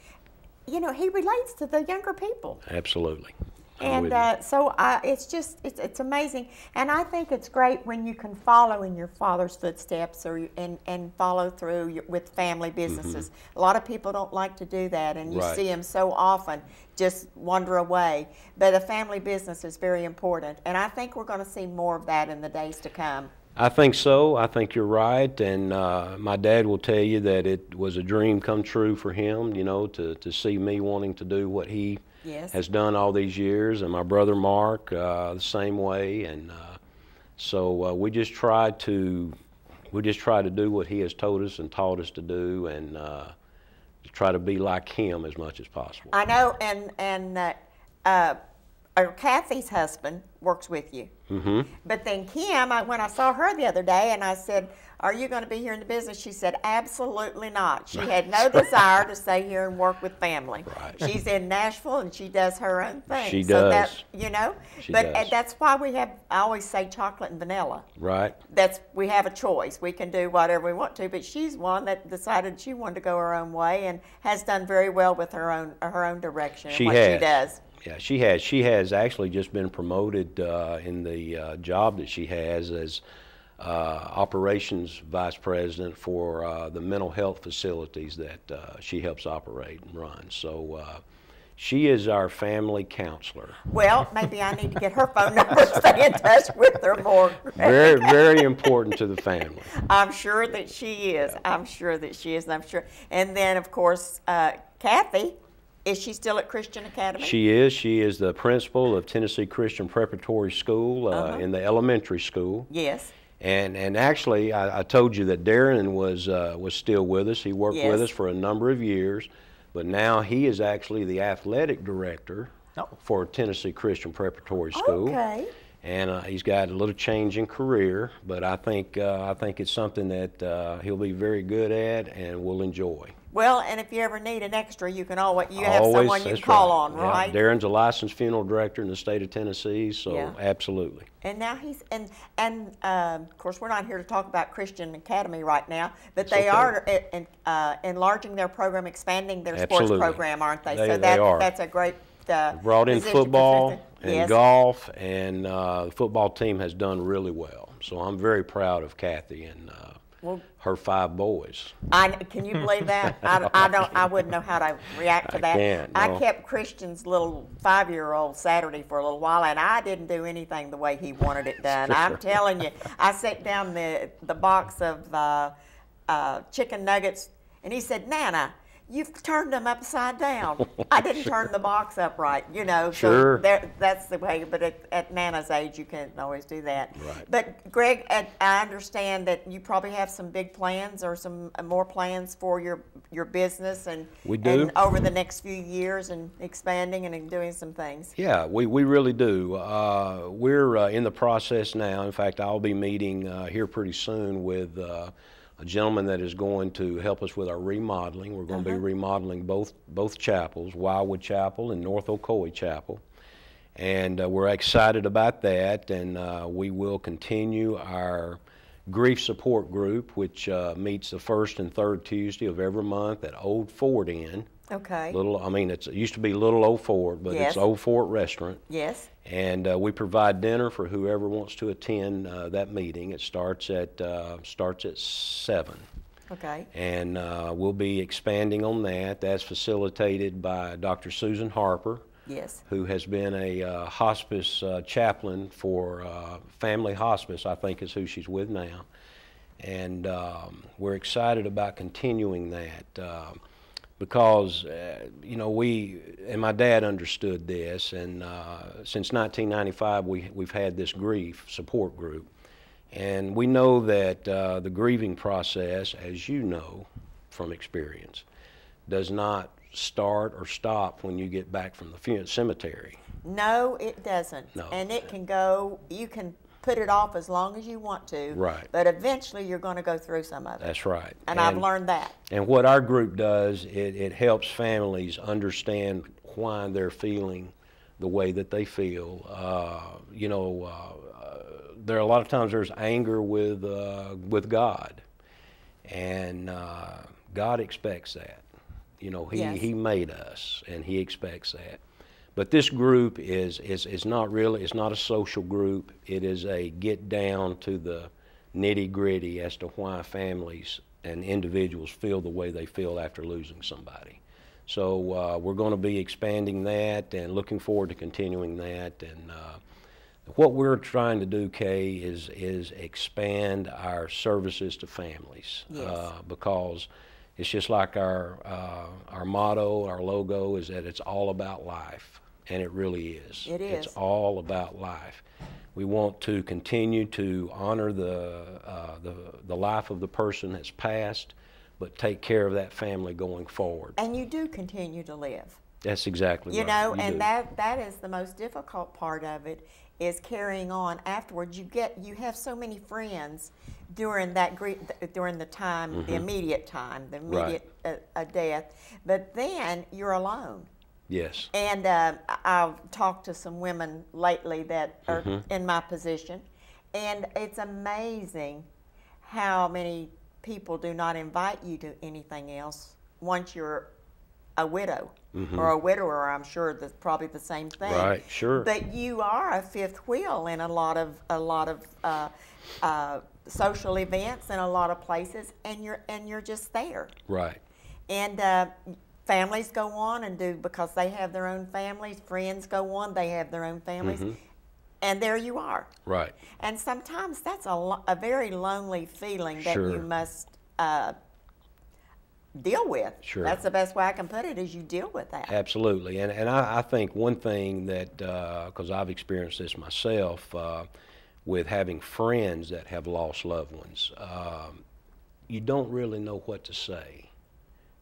you know, he relates to the younger people. Absolutely. And so it's amazing. And I think it's great when you can follow in your father's footsteps, and follow through with family businesses. A lot of people don't like to do that, and you see them so often just wander away. But a family business is very important, and I think we're going to see more of that in the days to come. I think so. I think you're right, and my dad will tell you that it was a dream come true for him, you know, to see me wanting to do what he has done all these years, and my brother Mark the same way, and so we just try to do what he has told us and taught us to do, and try to be like him as much as possible. I know, and Kathy's husband works with you. Mm-hmm. But then Kim, when I saw her the other day and I said, "Are you going to be here in the business?" She said, "Absolutely not." She had no desire to stay here and work with family. Right. She's in Nashville and she does her own thing. She so does. That, you know, She but does. that's why I always say chocolate and vanilla. Right. We have a choice. We can do whatever we want to, but she's one that decided she wanted to go her own way and has done very well with her own direction and what she does. Yeah, she has. She has actually just been promoted in the job that she has as operations vice president for the mental health facilities that she helps operate and run. So she is our family counselor. Well, maybe I need to get her phone number, stay in touch with her more. Very, very important to the family. I'm sure that she is. I'm sure that she is. I'm sure. And then, of course, Kathy. Is she still at Christian Academy? She is. She is the principal of Tennessee Christian Preparatory School in the elementary school. Yes. And actually, I told you that Darren was still with us. He worked with us for a number of years, but now he is actually the athletic director for Tennessee Christian Preparatory School. Okay. And he's got a little change in career, but I think it's something that he'll be very good at and will enjoy. Well, and if you ever need an extra, you can have someone you can call on, right? Yeah. Darren's a licensed funeral director in the state of Tennessee, so absolutely. And now he's of course we're not here to talk about Christian Academy right now, but they are enlarging their program, expanding their sports program, aren't they? So that's a great. Brought in football and golf, and the football team has done really well. So I'm very proud of Kathy and her 5 boys. Can you believe that? I wouldn't know how to react to that. I kept Christian's little 5-year-old Saturday for a little while, and I didn't do anything the way he wanted it done. I'm telling you, I set down the box of chicken nuggets, and he said, "Nana, you've turned them upside down." I didn't turn the box up right, you know. Sure. So that's the way, but at Nana's age, you can't always do that. Right. But Greg, I understand that you probably have some big plans or some more plans for your business and, we do. And over the next few years and expanding and doing some things. Yeah, we really do. We're in the process now. In fact, I'll be meeting here pretty soon with a gentleman that is going to help us with our remodeling. We're going to be remodeling both chapels, Wildwood Chapel and North Ocoee Chapel. And we're excited about that, and we will continue our grief support group, which meets the first and third Tuesday of every month at Old Fort Inn. Okay. It used to be Little Old Fort, but it's Old Fort Restaurant. Yes. And we provide dinner for whoever wants to attend that meeting. It starts at 7. Okay. And we'll be expanding on that. That's facilitated by Dr. Susan Harper. Yes. Who has been a hospice chaplain for Family Hospice, I think is who she's with now. And we're excited about continuing that. Because, you know, and my dad understood this, and since 1995 we've had this grief support group. And we know that the grieving process, as you know from experience, does not start or stop when you get back from the cemetery. No, it doesn't. No. And it can go, you can put it off as long as you want to. Right. But eventually you're going to go through some of it. That's right. And I've learned that. And what our group does, it helps families understand why they're feeling the way that they feel. You know, there are a lot of times there's anger with God, and God expects that. You know, He made us, and He expects that. But this group is not really, it's not a social group. It is a get down to the nitty-gritty as to why families and individuals feel the way they feel after losing somebody. So we're going to be expanding that and looking forward to continuing that. And what we're trying to do, Kay, is expand our services to families. Yes. Because it's just like our motto, our logo is that it's all about life. And it really is. It is. It's all about life. We want to continue to honor the life of the person that's passed, but take care of that family going forward. And you do continue to live. That's exactly You right. know, You and do. that is the most difficult part of it, is carrying on afterwards. You have so many friends during that during the time, the immediate time, the immediate death, but then you're alone. Yes. And I've talked to some women lately that are in my position, and it's amazing how many people do not invite you to anything else once you're a widow or a widower. I'm sure that's probably the same thing. Right, sure. But you are a fifth wheel in a lot of social events and a lot of places, and you're just there. Right. And families go on and do, because they have their own families. Friends go on, they have their own families. And there you are. Right. And sometimes that's a very lonely feeling that you must deal with. Sure. That's the best way I can put it, is you deal with that. Absolutely. And I think one thing that, because I've experienced this myself, with having friends that have lost loved ones, you don't really know what to say,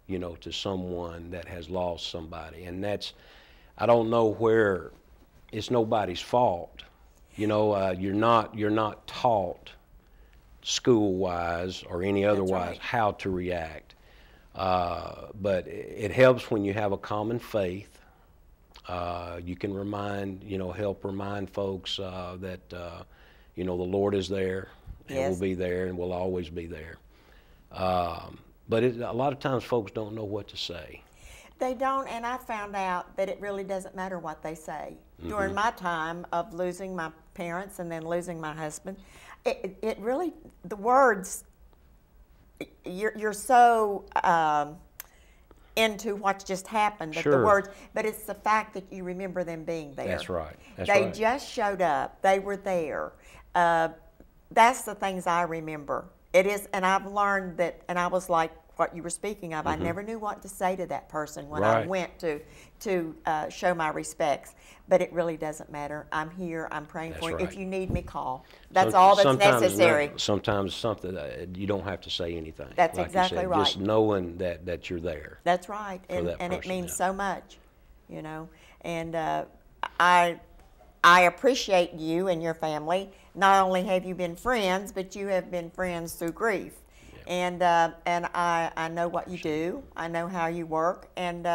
you know, to someone that has lost somebody. And that's, I don't know where, it's nobody's fault. You know, you're not taught school-wise or any otherwise how to react. But it helps when you have a common faith. You can help remind folks that, the Lord is there and will be there and will always be there. But a lot of times folks don't know what to say. They don't, and I found out that it really doesn't matter what they say. During my time of losing my parents and then losing my husband, it really, the words, you're so into what's just happened that the words, but it's the fact that you remember them being there. That's right. They just showed up. They were there. That's the things I remember. It is, and I've learned that, and I was like what you were speaking of, I never knew what to say to that person when I went to show my respects. But it really doesn't matter. I'm here. I'm praying for you. If you need me, call. That's all that's necessary. Sometimes something you don't have to say anything. That's like exactly right. Just knowing that you're there. That's right, and it means so much, you know. And I appreciate you and your family. Not only have you been friends, but you have been friends through grief. And I know what you do. I know how you work. And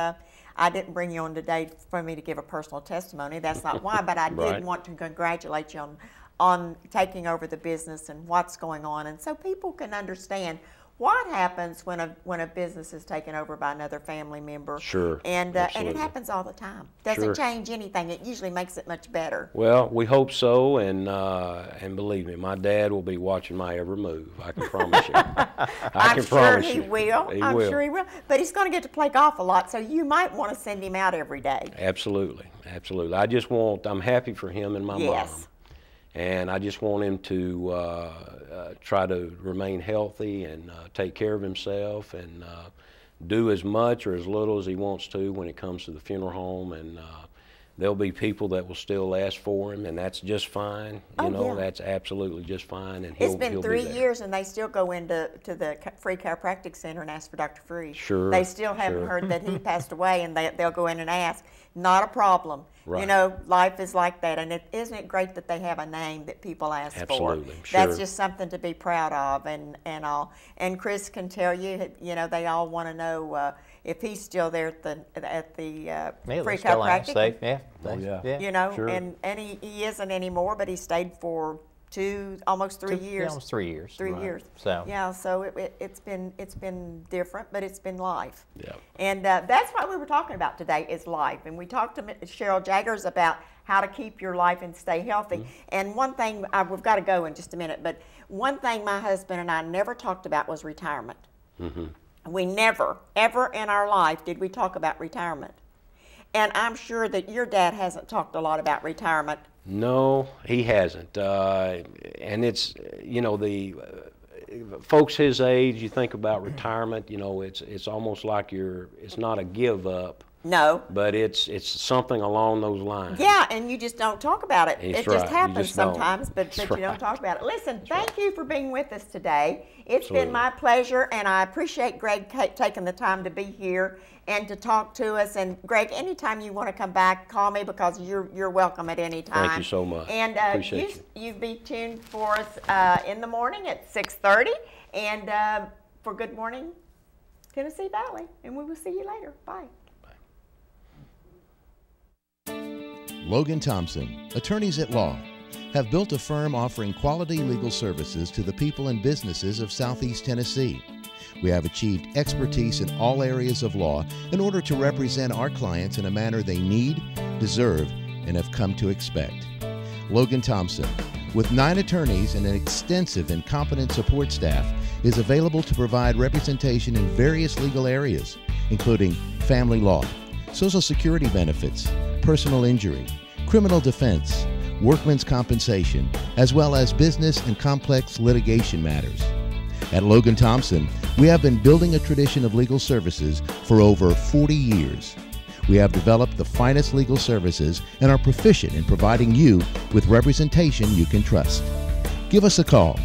I didn't bring you on today for me to give a personal testimony. That's not why. But I did want to congratulate you on taking over the business and what's going on, and so people can understand what happens when a business is taken over by another family member. Sure. And it happens all the time. Doesn't change anything. It usually makes it much better. Well, we hope so, and believe me, my dad will be watching my every move. I can promise you. I'm sure he will. I'm sure he will. But he's going to get to play golf a lot, so you might want to send him out every day. Absolutely, absolutely. I'm happy for him and my mom. And I just want him to try to remain healthy and take care of himself and do as much or as little as he wants to when it comes to the funeral home. And there'll be people that will still ask for him, and that's just fine. That's absolutely just fine. And it's been 3 years, and they still go into the Free Chiropractic Center and ask for Dr. Free. Sure. They still haven't heard that he passed away, and they'll go in and ask. Not a problem. Right. You know, life is like that, and isn't it great that they have a name that people ask Absolutely. for? Sure. That's just something to be proud of, and all. And Chris can tell you, they all want to know if he's still there at the Free Chiropractic. Yeah. You know, sure. and he isn't anymore, but he stayed for almost 3 years. Yeah, almost 3 years. 3 years. So yeah, so it's been different, but it's been life. Yeah. And that's what we were talking about today is life. And we talked to Cheryl Jaggers about how to keep your life and stay healthy. And one thing, we've got to go in just a minute, but one thing my husband and I never talked about was retirement. We never, ever in our life did we talk about retirement. And I'm sure that your dad hasn't talked a lot about retirement. No, he hasn't. And it's, the folks his age, you think about retirement, it's almost like it's not a give up. No. But it's something along those lines. Yeah, and you just don't talk about it. It's it just right. happens just don't. sometimes, but you right. don't talk about it. Listen, thank you for being with us today. It's Absolutely. been my pleasure, and I appreciate Greg taking the time to be here and to talk to us. And Greg, anytime you want to come back, call me, because you're welcome at any time. Thank you so much. And Appreciate you be tuned for us in the morning at 6:30, and for Good Morning Tennessee Valley. And we will see you later. Bye. Logan Thompson, attorneys at law, have built a firm offering quality legal services to the people and businesses of Southeast Tennessee. We have achieved expertise in all areas of law in order to represent our clients in a manner they need, deserve, and have come to expect. Logan Thompson, with 9 attorneys and an extensive and competent support staff, is available to provide representation in various legal areas, including family law, Social Security benefits, personal injury, criminal defense, workmen's compensation, as well as business and complex litigation matters. At Logan Thompson, we have been building a tradition of legal services for over 40 years. We have developed the finest legal services and are proficient in providing you with representation you can trust. Give us a call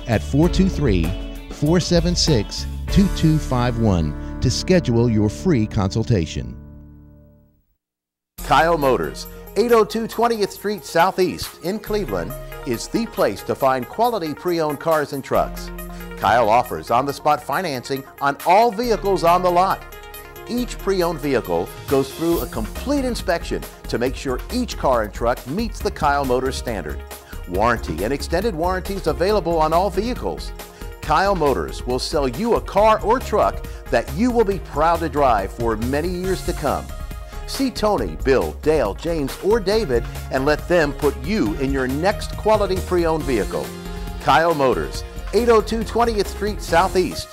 at 423-476-2251 to schedule your free consultation. Kyle Motors, 802 20th Street Southeast in Cleveland, is the place to find quality pre-owned cars and trucks. Kyle offers on-the-spot financing on all vehicles on the lot. Each pre-owned vehicle goes through a complete inspection to make sure each car and truck meets the Kyle Motors standard. Warranty and extended warranties available on all vehicles. Kyle Motors will sell you a car or truck that you will be proud to drive for many years to come. See Tony, Bill, Dale, James, or David and let them put you in your next quality pre-owned vehicle. Kyle Motors, 802 20th Street Southeast.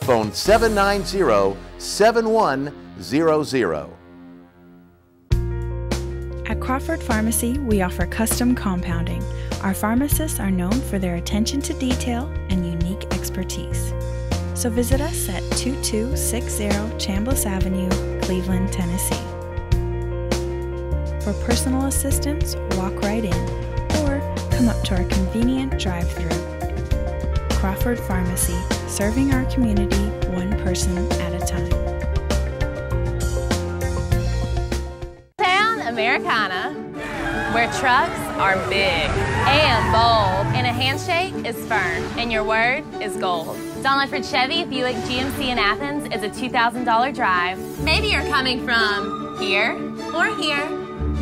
Phone 790-7100. At Crawford Pharmacy, we offer custom compounding. Our pharmacists are known for their attention to detail and unique expertise. So visit us at 2260 Chambliss Avenue, Cleveland, Tennessee. For personal assistance, walk right in or come up to our convenient drive-thru. Crawford Pharmacy, serving our community one person at a time. Town Americana, where trucks are big and bold, and a handshake is firm, and your word is gold. Don Ledford Chevy Buick GMC in Athens is a $2,000 drive. Maybe you're coming from here or here.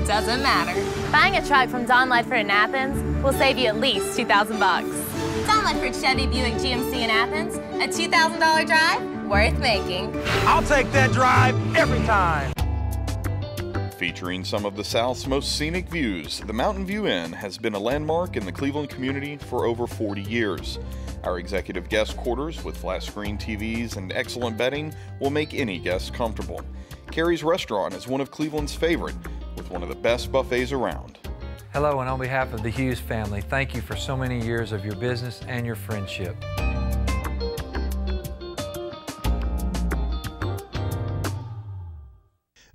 Doesn't matter. Buying a truck from Don Ledford in Athens will save you at least $2,000 bucks. Don Ledford Chevy Buick GMC in Athens, a $2,000 drive worth making. I'll take that drive every time. Featuring some of the South's most scenic views, the Mountain View Inn has been a landmark in the Cleveland community for over 40 years. Our executive guest quarters with flat screen TVs and excellent bedding will make any guest comfortable. Carrie's Restaurant is one of Cleveland's favorite, with one of the best buffets around. Hello, and on behalf of the Hughes family, thank you for so many years of your business and your friendship.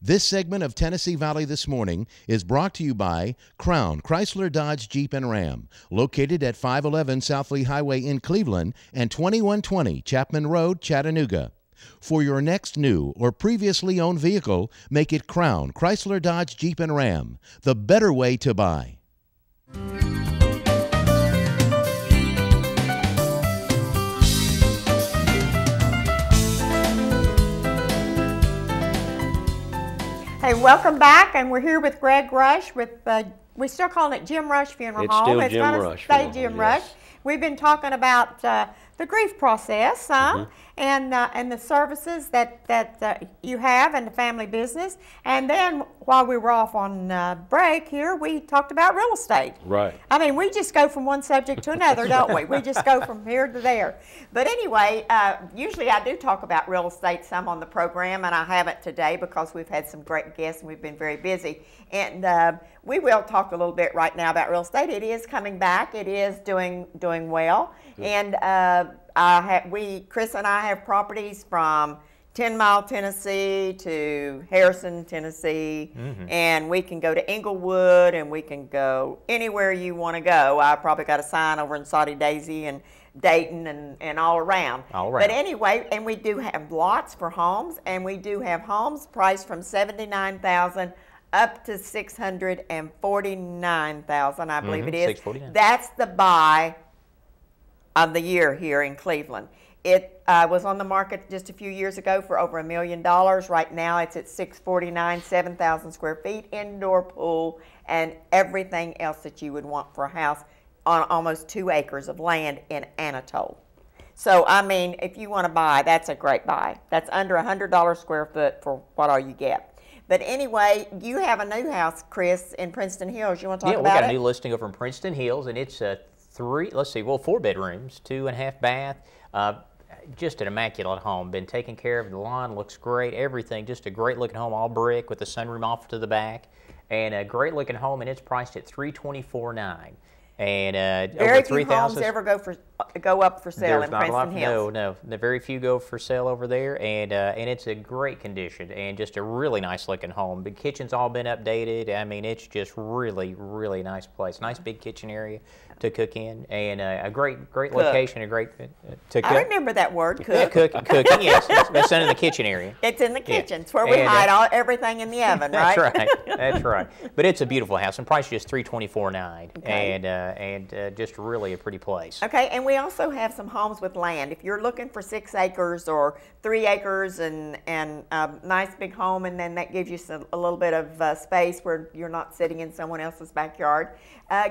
This segment of Tennessee Valley This Morning is brought to you by Crown Chrysler Dodge Jeep and Ram, located at 511 South Lee Highway in Cleveland and 2120 Chapman Road, Chattanooga. For your next new or previously owned vehicle, make it Crown Chrysler Dodge Jeep and Ram, the better way to buy. Hey, welcome back, and we're here with Greg Rush with, we still call it Jim Rush Funeral It's Home. still It's Jim gonna Rush stay Funeral Jim Home, Rush. yes. We've been talking about the grief process, and the services that you have and the family business. And then while we were off on break here, we talked about real estate. Right. I mean, we just go from one subject to another, don't we? We just go from here to there. But anyway, usually I do talk about real estate some on the program, and I haven't today because we've had some great guests and we've been very busy. And we will talk a little bit right now about real estate. It is coming back. It is doing well. Good. And Chris and I have properties from 10 Mile, Tennessee to Harrison, Tennessee, and we can go to Englewood, and we can go anywhere you want to go. I probably got a sign over in Saudi Daisy and Dayton and all around. But anyway, and we do have lots for homes, and we do have homes priced from $79,000 up to $649,000, I believe it is. That's the buy of the year here in Cleveland. It was on the market just a few years ago for over $1 million. Right now it's at $649,000, 7,000 square feet, indoor pool, and everything else that you would want for a house on almost 2 acres of land in Anatole. So, I mean, if you want to buy, that's a great buy. That's under $100 square foot for what all you get. But anyway, you have a new house, Chris, in Princeton Hills. You want to talk about it? Yeah, we got a new listing over in Princeton Hills, and it's 4 bedrooms, 2.5 bath. Just an immaculate home. Been taken care of. The lawn looks great. Everything. Just a great looking home, all brick with the sunroom off to the back, and a great looking home. And it's priced at $324,900. And very over few homes ever go up for sale in Princeton Hills. No, the very few go for sale over there, and it's a great condition and just a really nice looking home. The kitchen's all been updated. I mean, it's just really, really nice place. Nice big kitchen area to cook in, and a great location, a great to cook. I remember that word, cook. Yeah, cooking. Yes, that's in the kitchen area. It's in the kitchen. It's where we hide everything in the oven, right? That's right. That's right. But it's a beautiful house, and price just $324,900, and just really a pretty place. Okay, and we also have some homes with land. If you're looking for 6 acres or 3 acres and a nice big home, and then that gives you a little bit of space where you're not sitting in someone else's backyard,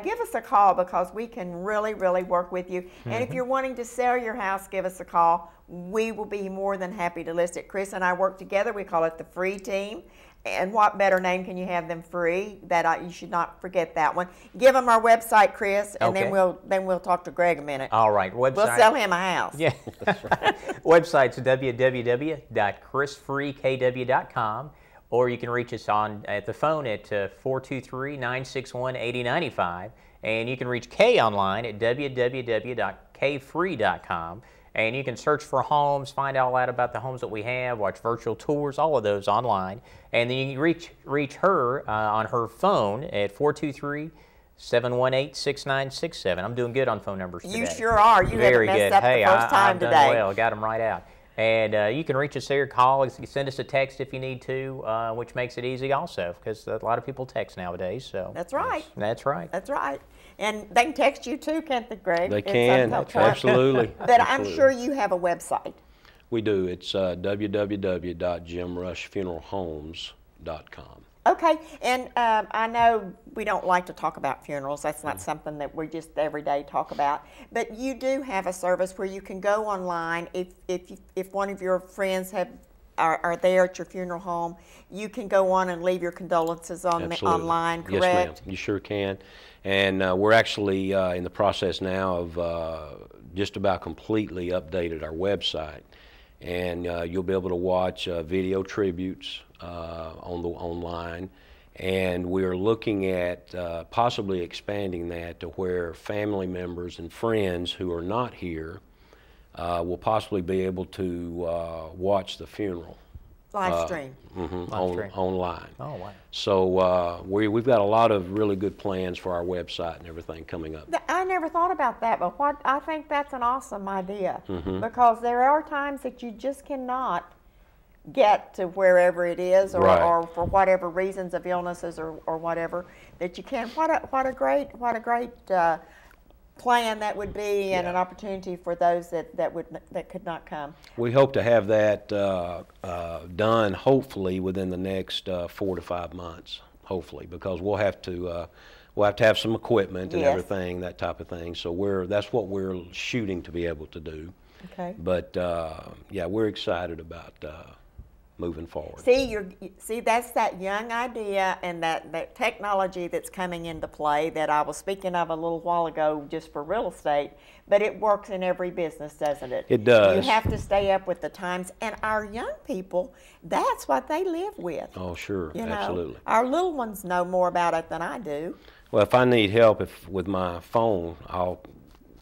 give us a call because we can really, really work with you. And if you're wanting to sell your house, give us a call. We will be more than happy to list it. Chris and I work together. We call it the Free Team. And what better name can you have than free? You should not forget that one. Give them our website, Chris, and then we'll talk to Greg a minute. All right, website. We'll sell him a house. Yeah, that's right. Website's www.chrisfreekw.com, or you can reach us at the phone at 423-961-8095, and you can reach Kay online at www.kfree.com. And you can search for homes, find out all that about the homes that we have, watch virtual tours, all of those online. And then you can reach her on her phone at 423-718-6967. I'm doing good on phone numbers today. You sure are. You haven't messed up the first time today. Done well. Got them right out. And you can reach us there, call, send us a text if you need to, which makes it easy also, because a lot of people text nowadays. So that's right. That's right. That's right. And they can text you too, can't they, Greg? They can, absolutely. But I'm sure you have a website. We do. It's www.jimrushfuneralhomes.com. Okay, and I know we don't like to talk about funerals. That's not something that we just every day talk about. But you do have a service where you can go online if one of your friends are there at your funeral home. You can go on and leave your condolences online, correct? Yes, ma'am. You sure can. And we're actually in the process now of just about completely updated our website. And you'll be able to watch video tributes online. And we're looking at possibly expanding that to where family members and friends who are not here will possibly be able to watch the funeral. Live stream. Online. Oh, wow. So we've got a lot of really good plans for our website and everything coming up. I never thought about that, but I think that's an awesome idea because there are times that you just cannot get to wherever it is or for whatever reasons of illnesses or whatever that you can. What a great plan that would be, and an opportunity for those that could not come. We hope to have that done hopefully within the next 4 to 5 months, hopefully, because we'll have to have some equipment and everything, that type of thing. So that's what we're shooting to be able to do. Okay. But yeah, we're excited about moving forward. See, that's that young idea and that technology that's coming into play that I was speaking of a little while ago just for real estate, but it works in every business, doesn't it? It does. You have to stay up with the times, and our young people, that's what they live with. Oh, sure, absolutely. Our little ones know more about it than I do. Well, if I need help with my phone, I'll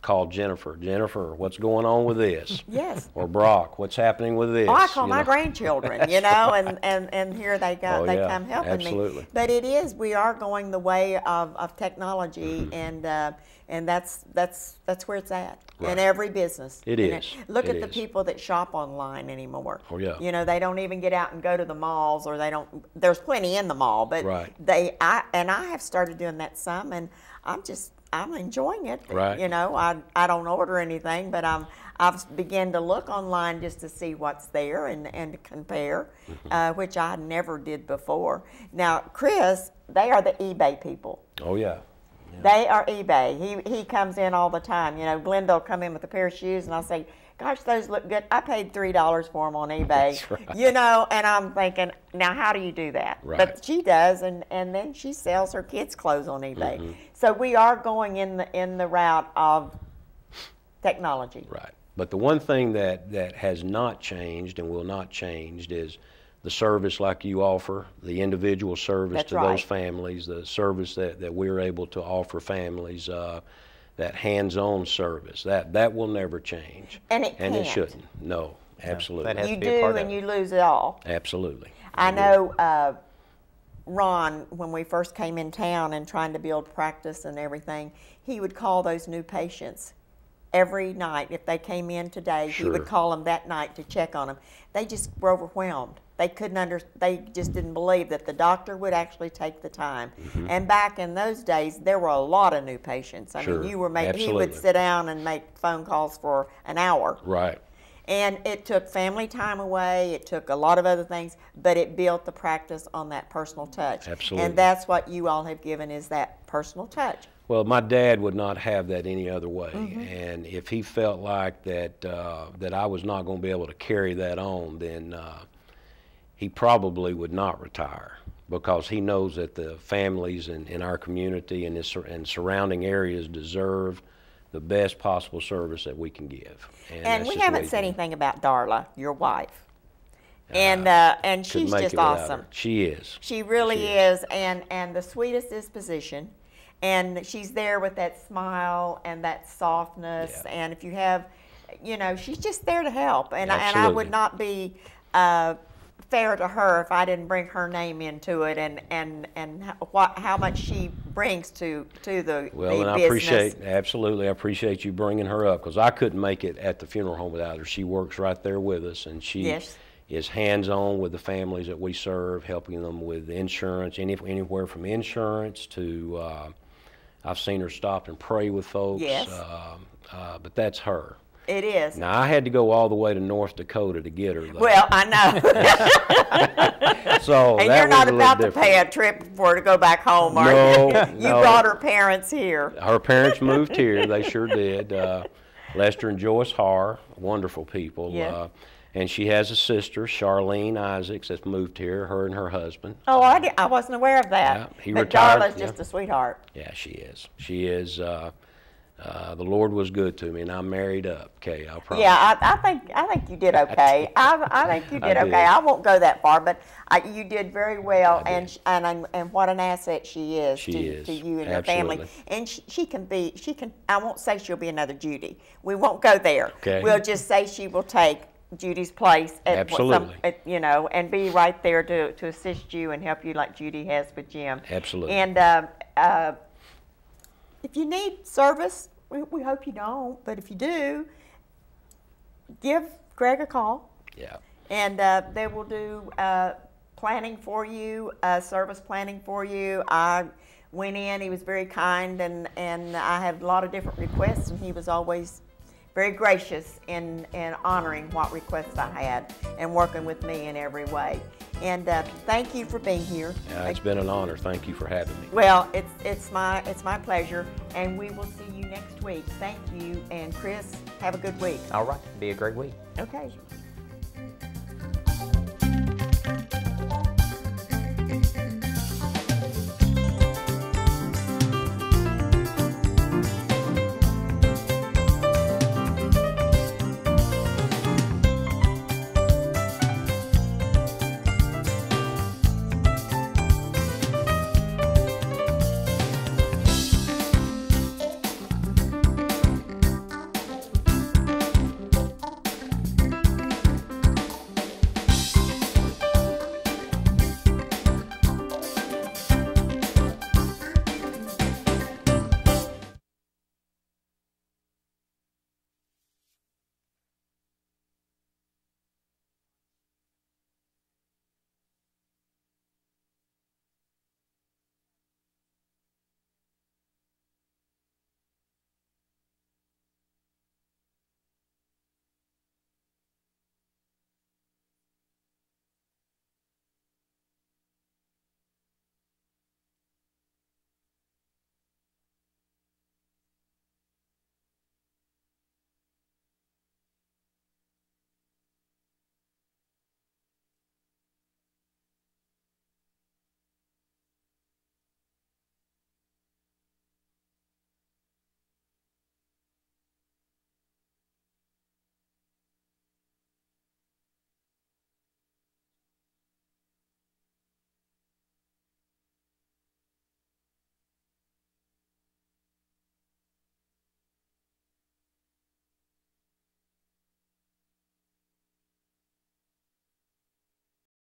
call Jennifer. Jennifer, what's going on with this? Yes. Or Brock, what's happening with this? Oh, I call my grandchildren, you know, and here they go. Oh, they yeah, come helping absolutely. me. But it is, we are going the way of technology, and that's where it's at in every business. It is. Look at the people that shop online anymore. Oh, yeah. You know, they don't even get out and go to the malls, or they don't. There's plenty in the mall, but I have started doing that some, and I'm enjoying it. Right. You know, I don't order anything, but I've begun to look online just to see what's there and to compare, which I never did before. Now, Chris, they are the eBay people. Oh, yeah. They are eBay. He comes in all the time. You know, Glenda will come in with a pair of shoes, and I'll say, gosh, those look good. I paid $3 for them on eBay. That's right. You know, and I'm thinking, now how do you do that? Right. But she does, and then she sells her kids' clothes on eBay. So we are going in the route of technology. Right. But the one thing that has not changed and will not change is the service like you offer, the individual service to those families, the service that we're able to offer families, that hands-on service, that will never change. And it can't. And it shouldn't. No, absolutely. That has You to be a part do, of and it. you lose it all. Absolutely. I know Ron, when we first came in town and trying to build practice and everything, he would call those new patients every night. If they came in today, he would call them that night to check on them. They just were overwhelmed. They couldn't they just didn't believe that the doctor would actually take the time. And back in those days, there were a lot of new patients. I mean, he would sit down and make phone calls for an hour. Right. And it took family time away, it took a lot of other things, but it built the practice on that personal touch. Absolutely. And that's what you all have given, is that personal touch. Well, my dad would not have that any other way, and if he felt like that I was not going to be able to carry that on, then he probably would not retire, because he knows that the families in our community and surrounding areas deserve the best possible service that we can give. And we haven't said anything about Darla, your wife. And she's just awesome. She is. She really is, and the sweetest disposition. And she's there with that smile and that softness. Yeah. And if you have, you know, she's just there to help. And I would not be fair to her if I didn't bring her name into it, and how much she brings to the well, and business. I appreciate you bringing her up, because I couldn't make it at the funeral home without her. She works right there with us, and she is hands-on with the families that we serve, helping them with insurance, anywhere from insurance to I've seen her stop and pray with folks. Yes. But that's her. It is. Now, I had to go all the way to North Dakota to get her, though. Well, I know. So and that you're not was about to different. pay a trip for her to go back home, are No, you? You brought her parents here. Her parents moved here. They sure did. Lester and Joyce Harr, wonderful people. Yeah. And she has a sister, Charlene Isaacs, that's moved here, her and her husband. Oh, I wasn't aware of that. Yeah, he but retired. Darla's just a sweetheart. Yeah, she is. She is. The Lord was good to me, and I married up, Kay, I promise. Yeah, I think you did okay. I think you did okay. I won't go that far, but you did very well, and what an asset she is to you and your family. And she can. I won't say she'll be another Judy. We won't go there. Okay. We'll just say she will take Judy's place at you know, and be right there to assist you and help you like Judy has with Jim. Absolutely. And if you need service, we hope you don't, but if you do, give Greg a call. Yeah. And they will do planning for you, service planning for you. I went in, he was very kind, and I had a lot of different requests, and he was always very gracious in honoring what requests I had and working with me in every way. And thank you for being here. It's been an honor. Thank you for having me. Well, it's my pleasure, and we will see you next week. Thank you, and Chris, have a good week. All right, be a great week. Okay.